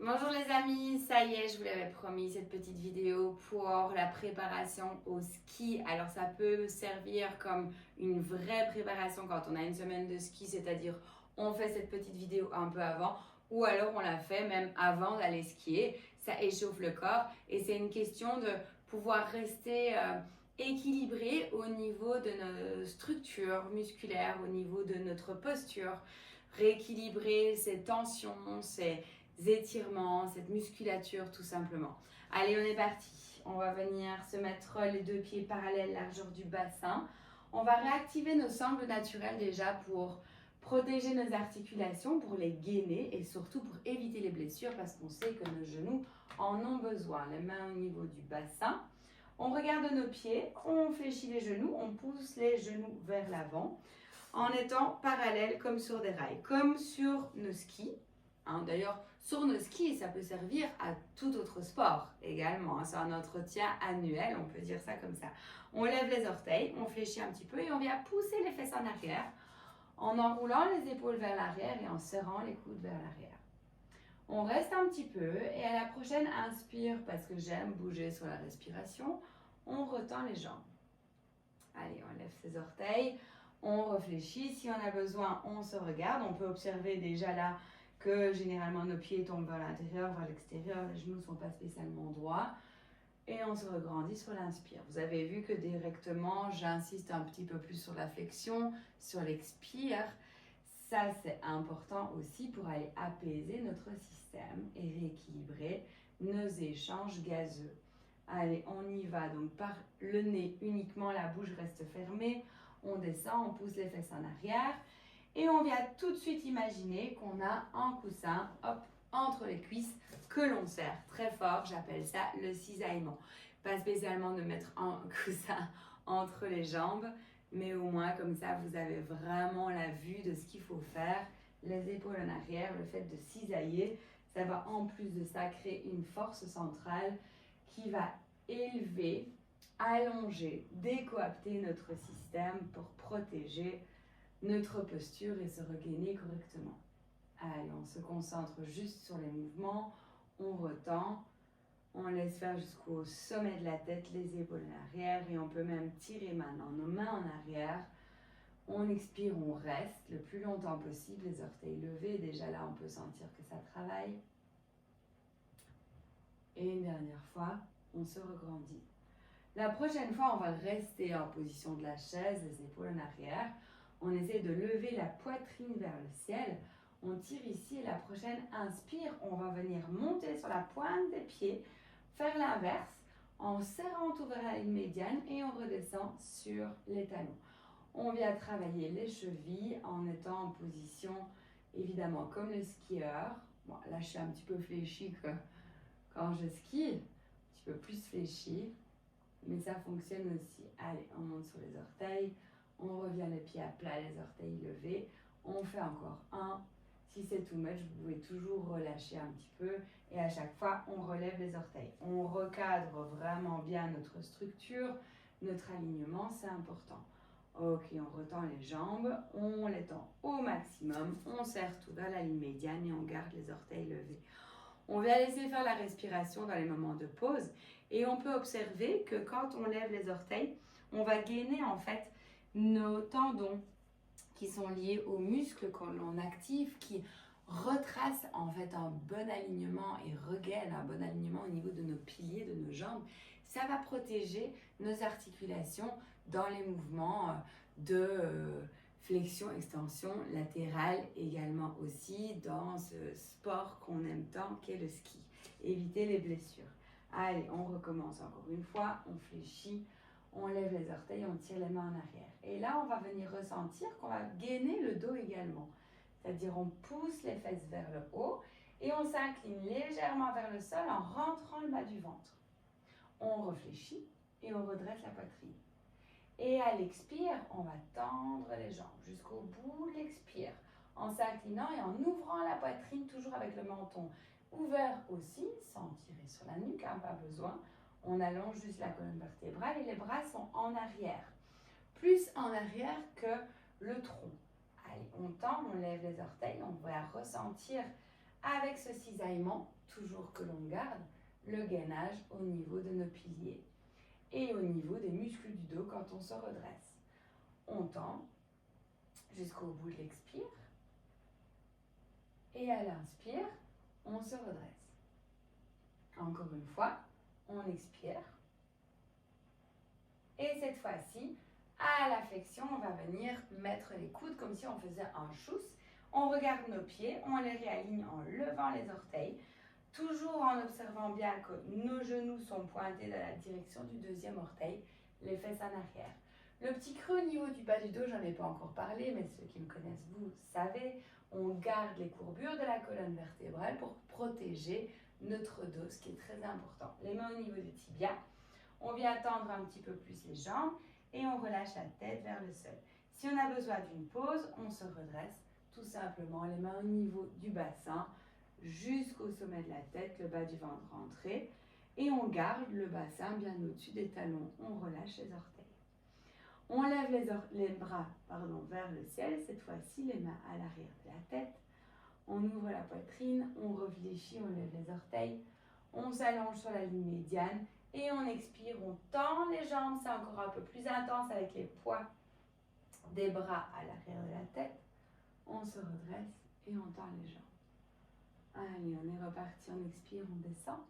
Bonjour les amis, ça y est, je vous l'avais promis, cette petite vidéo pour la préparation au ski. Alors ça peut servir comme une vraie préparation quand on a une semaine de ski, c'est-à-dire on fait cette petite vidéo un peu avant ou alors on la fait même avant d'aller skier. Ça échauffe le corps et c'est une question de pouvoir rester équilibré au niveau de nos structures musculaires, au niveau de notre posture, rééquilibrer ces tensions, ces étirements, cette musculature tout simplement. Allez, on est parti. On va venir se mettre les deux pieds parallèles, largeur du bassin. On va réactiver nos sangles naturelles déjà pour protéger nos articulations, pour les gainer et surtout pour éviter les blessures parce qu'on sait que nos genoux en ont besoin. Les mains au niveau du bassin. On regarde nos pieds, on fléchit les genoux, on pousse les genoux vers l'avant en étant parallèles comme sur des rails, comme sur nos skis. D'ailleurs, sur nos skis, ça peut servir à tout autre sport également. C'est un entretien annuel, on peut dire ça comme ça. On lève les orteils, on fléchit un petit peu et on vient pousser les fesses en arrière en enroulant les épaules vers l'arrière et en serrant les coudes vers l'arrière. On reste un petit peu et à la prochaine inspire, parce que j'aime bouger sur la respiration, on retend les jambes. Allez, on lève ses orteils, on réfléchit. Si on a besoin, on se regarde. On peut observer déjà là que généralement nos pieds tombent vers l'intérieur, vers l'extérieur, les genoux ne sont pas spécialement droits. Et on se regrandit sur l'inspire. Vous avez vu que directement, j'insiste un petit peu plus sur la flexion, sur l'expire. Ça, c'est important aussi pour aller apaiser notre système et rééquilibrer nos échanges gazeux. Allez, on y va. Donc, par le nez uniquement, la bouche reste fermée. On descend, on pousse les fesses en arrière. Et on vient tout de suite imaginer qu'on a un coussin, hop, entre les cuisses que l'on serre très fort. J'appelle ça le cisaillement. Pas spécialement de mettre un coussin entre les jambes, mais au moins comme ça, vous avez vraiment la vue de ce qu'il faut faire. Les épaules en arrière, le fait de cisailler, ça va en plus de ça créer une force centrale qui va élever, allonger, décoapter notre système pour protéger notre posture et se regainer correctement. Allez, on se concentre juste sur les mouvements, on retend, on laisse faire jusqu'au sommet de la tête, les épaules en arrière et on peut même tirer maintenant nos mains en arrière. On expire, on reste le plus longtemps possible, les orteils levés. Déjà là, on peut sentir que ça travaille. Et une dernière fois, on se regrandit. La prochaine fois, on va rester en position de la chaise, les épaules en arrière. On essaie de lever la poitrine vers le ciel. On tire ici et la prochaine inspire, on va venir monter sur la pointe des pieds, faire l'inverse en serrant tout vers la ligne médiane et on redescend sur les talons. On vient travailler les chevilles en étant en position évidemment comme le skieur. Bon, là, je suis un petit peu fléchie que quand je skie, un petit peu plus fléchie, mais ça fonctionne aussi. Allez, on monte sur les orteils, on revient les pieds à plat, les orteils levés. On fait encore un. Si c'est too much, vous pouvez toujours relâcher un petit peu. Et à chaque fois, on relève les orteils. On recadre vraiment bien notre structure, notre alignement, c'est important. Ok, on retend les jambes, on les tend au maximum, on serre tout vers la ligne médiane et on garde les orteils levés. On va laisser faire la respiration dans les moments de pause et on peut observer que quand on lève les orteils, on va gainer en fait nos tendons qui sont liés aux muscles que l'on active, qui retracent en fait un bon alignement et regainent un bon alignement au niveau de nos piliers, de nos jambes. Ça va protéger nos articulations dans les mouvements de flexion, extension latérale également aussi dans ce sport qu'on aime tant qu'est le ski. Éviter les blessures. Allez, on recommence encore une fois, on fléchit, on lève les orteils, on tire les mains en arrière. Et là, on va venir ressentir qu'on va gainer le dos également. C'est-à-dire, on pousse les fesses vers le haut et on s'incline légèrement vers le sol en rentrant le bas du ventre. On réfléchit et on redresse la poitrine. Et à l'expire, on va tendre les jambes jusqu'au bout de l'expire, en s'inclinant et en ouvrant la poitrine, toujours avec le menton ouvert aussi, sans tirer sur la nuque, pas besoin. On allonge juste la colonne vertébrale et les bras sont en arrière. Plus en arrière que le tronc. Allez, on tend, on lève les orteils, on va ressentir avec ce cisaillement toujours que l'on garde le gainage au niveau de nos piliers et au niveau des muscles du dos quand on se redresse. On tend jusqu'au bout de l'expire et à l'inspire, on se redresse. Encore une fois, on expire. Et cette fois-ci, à la flexion, on va venir mettre les coudes comme si on faisait un chousse. On regarde nos pieds, on les réaligne en levant les orteils, toujours en observant bien que nos genoux sont pointés dans la direction du deuxième orteil, les fesses en arrière. Le petit creux au niveau du bas du dos, j'en ai pas encore parlé, mais ceux qui me connaissent, vous savez, on garde les courbures de la colonne vertébrale pour protéger notre dos, ce qui est très important. Les mains au niveau des tibias, on vient tendre un petit peu plus les jambes et on relâche la tête vers le sol. Si on a besoin d'une pause, on se redresse tout simplement, les mains au niveau du bassin, jusqu'au sommet de la tête, le bas du ventre rentré, et on garde le bassin bien au-dessus des talons. On relâche les orteils. On lève les bras vers le ciel, cette fois-ci les mains à l'arrière de la tête. On ouvre la poitrine, on réfléchit, on lève les orteils, on s'allonge sur la ligne médiane et on expire, on tend les jambes, c'est encore un peu plus intense avec les poids des bras à l'arrière de la tête. On se redresse et on tend les jambes. Allez, on est reparti, on expire, on descend.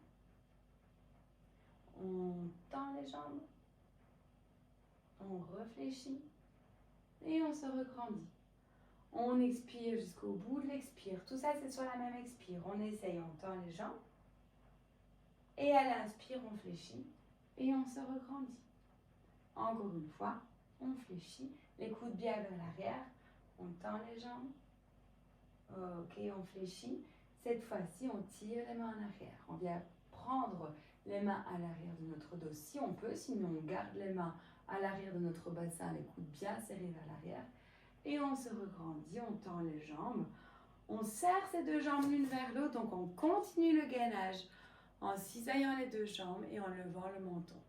On tend les jambes. On réfléchit et on se regrandit. On expire jusqu'au bout de l'expire. Tout ça, c'est sur la même expire. On essaye, on tend les jambes. Et à l'inspire, on fléchit et on se regrandit. Encore une fois, on fléchit, les coudes bien vers l'arrière. On tend les jambes. Ok, on fléchit. Cette fois-ci, on tire les mains en arrière. On vient prendre les mains à l'arrière de notre dos si on peut. Sinon, on garde les mains à l'arrière de notre bassin, les coudes bien serrés vers l'arrière. Et on se regrandit, on tend les jambes. On serre ces deux jambes l'une vers l'autre. Donc, on continue le gainage en cisaillant les deux jambes et en levant le menton.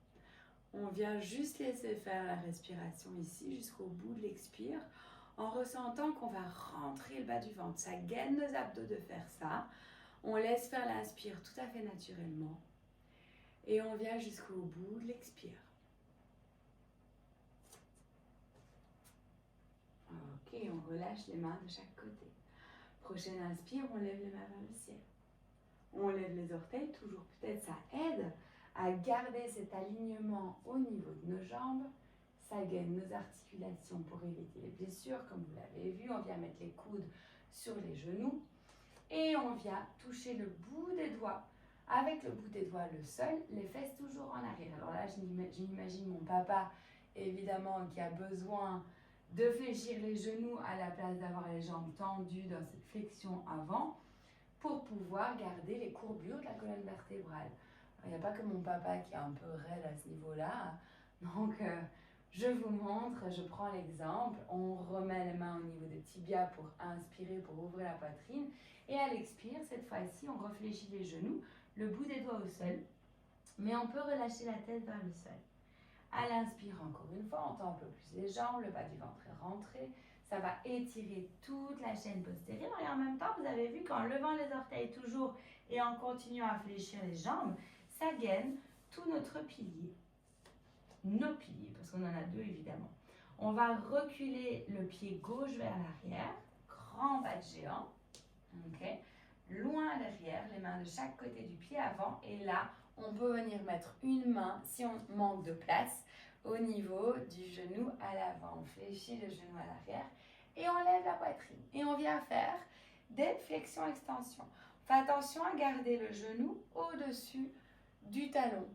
On vient juste laisser faire la respiration ici jusqu'au bout de l'expire, en ressentant qu'on va rentrer le bas du ventre. Ça gaine nos abdos de faire ça. On laisse faire l'inspire tout à fait naturellement. Et on vient jusqu'au bout de l'expire. Ok, on relâche les mains de chaque côté. Prochaine inspire, on lève les mains vers le ciel. On lève les orteils, toujours peut-être ça aide à garder cet alignement au niveau de nos jambes. Ça gaine nos articulations pour éviter les blessures, comme vous l'avez vu. On vient mettre les coudes sur les genoux et on vient toucher le bout des doigts. Avec le bout des doigts, le sol, les fesses toujours en arrière. Alors là, j'imagine mon papa, évidemment, qui a besoin de fléchir les genoux à la place d'avoir les jambes tendues dans cette flexion avant pour pouvoir garder les courbures de la colonne vertébrale. Il n'y a pas que mon papa qui est un peu raide à ce niveau-là. Donc, je vous montre, je prends l'exemple. On remet les mains au niveau des tibias pour inspirer, pour ouvrir la poitrine. Et à l'expire, cette fois-ci, on réfléchit les genoux, le bout des doigts au sol. Mais on peut relâcher la tête vers le sol. À l'inspire, encore une fois, on tend un peu plus les jambes, le bas du ventre est rentré. Ça va étirer toute la chaîne postérieure. Et en même temps, vous avez vu qu'en levant les orteils toujours et en continuant à fléchir les jambes, ça gaine tout notre pilier. Nos piliers, parce qu'on en a deux évidemment. On va reculer le pied gauche vers l'arrière, grand pas de géant, okay. Loin derrière, les mains de chaque côté du pied avant, et là, on peut venir mettre une main, si on manque de place, au niveau du genou à l'avant. On fléchit le genou à l'arrière et on lève la poitrine. Et on vient faire des flexions-extensions. Fais attention à garder le genou au-dessus du talon,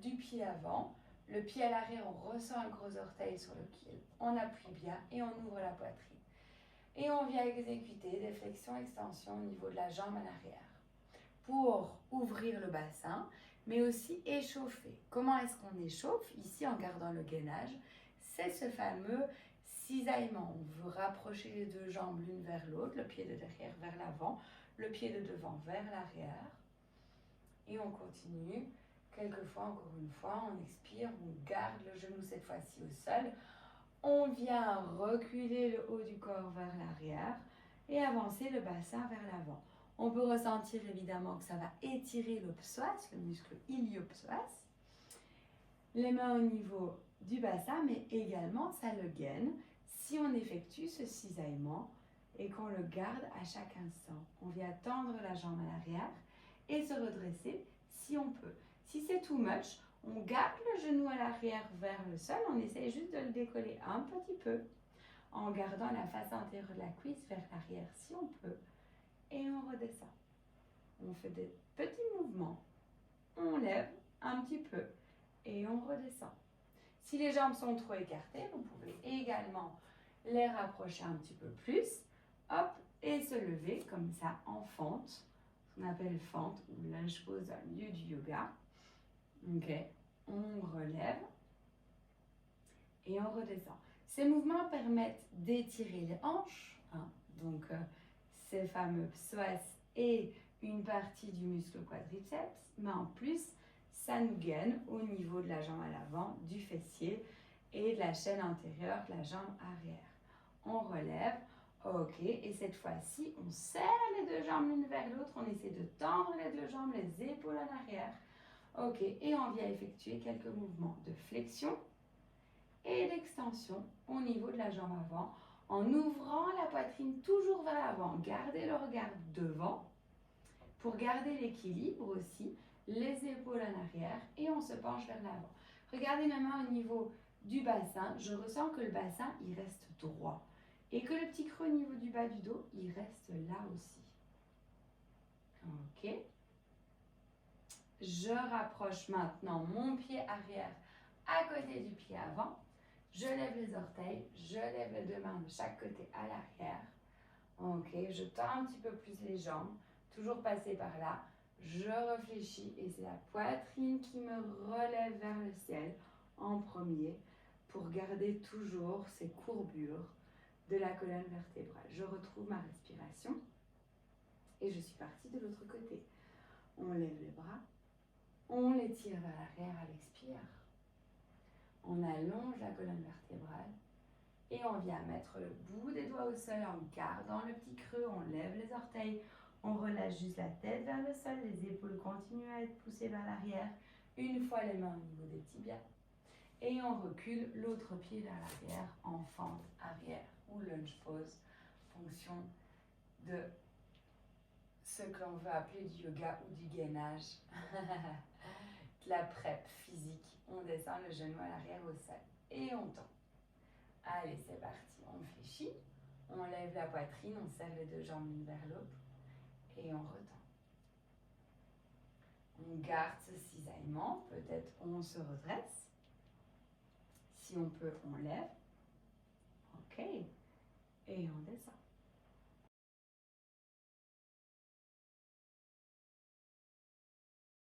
du pied avant. Le pied à l'arrière, on ressent un gros orteil sur le pied. On appuie bien et on ouvre la poitrine. Et on vient exécuter des flexions-extensions au niveau de la jambe à l'arrière pour ouvrir le bassin, mais aussi échauffer. Comment est-ce qu'on échauffe? Ici, en gardant le gainage, c'est ce fameux cisaillement. On veut rapprocher les deux jambes l'une vers l'autre, le pied de derrière vers l'avant, le pied de devant vers l'arrière. Et on continue. Quelquefois, encore une fois, on expire, on garde le genou cette fois-ci au sol. On vient reculer le haut du corps vers l'arrière et avancer le bassin vers l'avant. On peut ressentir évidemment que ça va étirer le psoas, le muscle iliopsoas. Les mains au niveau du bassin, mais également ça le gaine si on effectue ce cisaillement et qu'on le garde à chaque instant. On vient tendre la jambe à l'arrière et se redresser si on peut. Si c'est too much, on garde le genou à l'arrière vers le sol, on essaie juste de le décoller un petit peu en gardant la face antérieure de la cuisse vers l'arrière si on peut et on redescend. On fait des petits mouvements, on lève un petit peu et on redescend. Si les jambes sont trop écartées, vous pouvez également les rapprocher un petit peu plus, hop, et se lever comme ça en fente, ce qu'on appelle fente ou lunge pose dans le milieu du yoga. Ok, on relève et on redescend. Ces mouvements permettent d'étirer les hanches, hein, donc ces fameux psoas et une partie du muscle quadriceps, mais en plus, ça nous gaine au niveau de la jambe à l'avant, du fessier et de la chaîne antérieure, de la jambe arrière. On relève, ok, et cette fois-ci, on serre les deux jambes l'une vers l'autre, on essaie de tendre les deux jambes, les épaules en arrière. Ok, et on vient effectuer quelques mouvements de flexion et d'extension au niveau de la jambe avant, en ouvrant la poitrine toujours vers l'avant. Gardez le regard devant pour garder l'équilibre aussi, les épaules en arrière et on se penche vers l'avant. Regardez ma main au niveau du bassin, je ressens que le bassin il reste droit et que le petit creux au niveau du bas du dos il reste là aussi. Ok. Je rapproche maintenant mon pied arrière à côté du pied avant. Je lève les orteils, je lève les deux mains de chaque côté à l'arrière. Ok, je tends un petit peu plus les jambes, toujours passer par là. Je réfléchis et c'est la poitrine qui me relève vers le ciel en premier pour garder toujours ces courbures de la colonne vertébrale. Je retrouve ma respiration et je suis partie de l'autre côté. On lève les bras, on les tire vers l'arrière à l'expire. On allonge la colonne vertébrale et on vient mettre le bout des doigts au sol en gardant le petit creux. On lève les orteils, on relâche juste la tête vers le sol, les épaules continuent à être poussées vers l'arrière. Une fois les mains au niveau des tibias. Et on recule l'autre pied vers l'arrière en fente arrière ou lunge pose, fonction de ce que l'on veut appeler du yoga ou du gainage, de la prep physique. On descend le genou à l'arrière au sol et on tend. Allez, c'est parti. On fléchit, on lève la poitrine, on serre les deux jambes l'une vers l'autre et on retend. On garde ce cisaillement, peut-être on se redresse. Si on peut, on lève. Ok. Et on descend.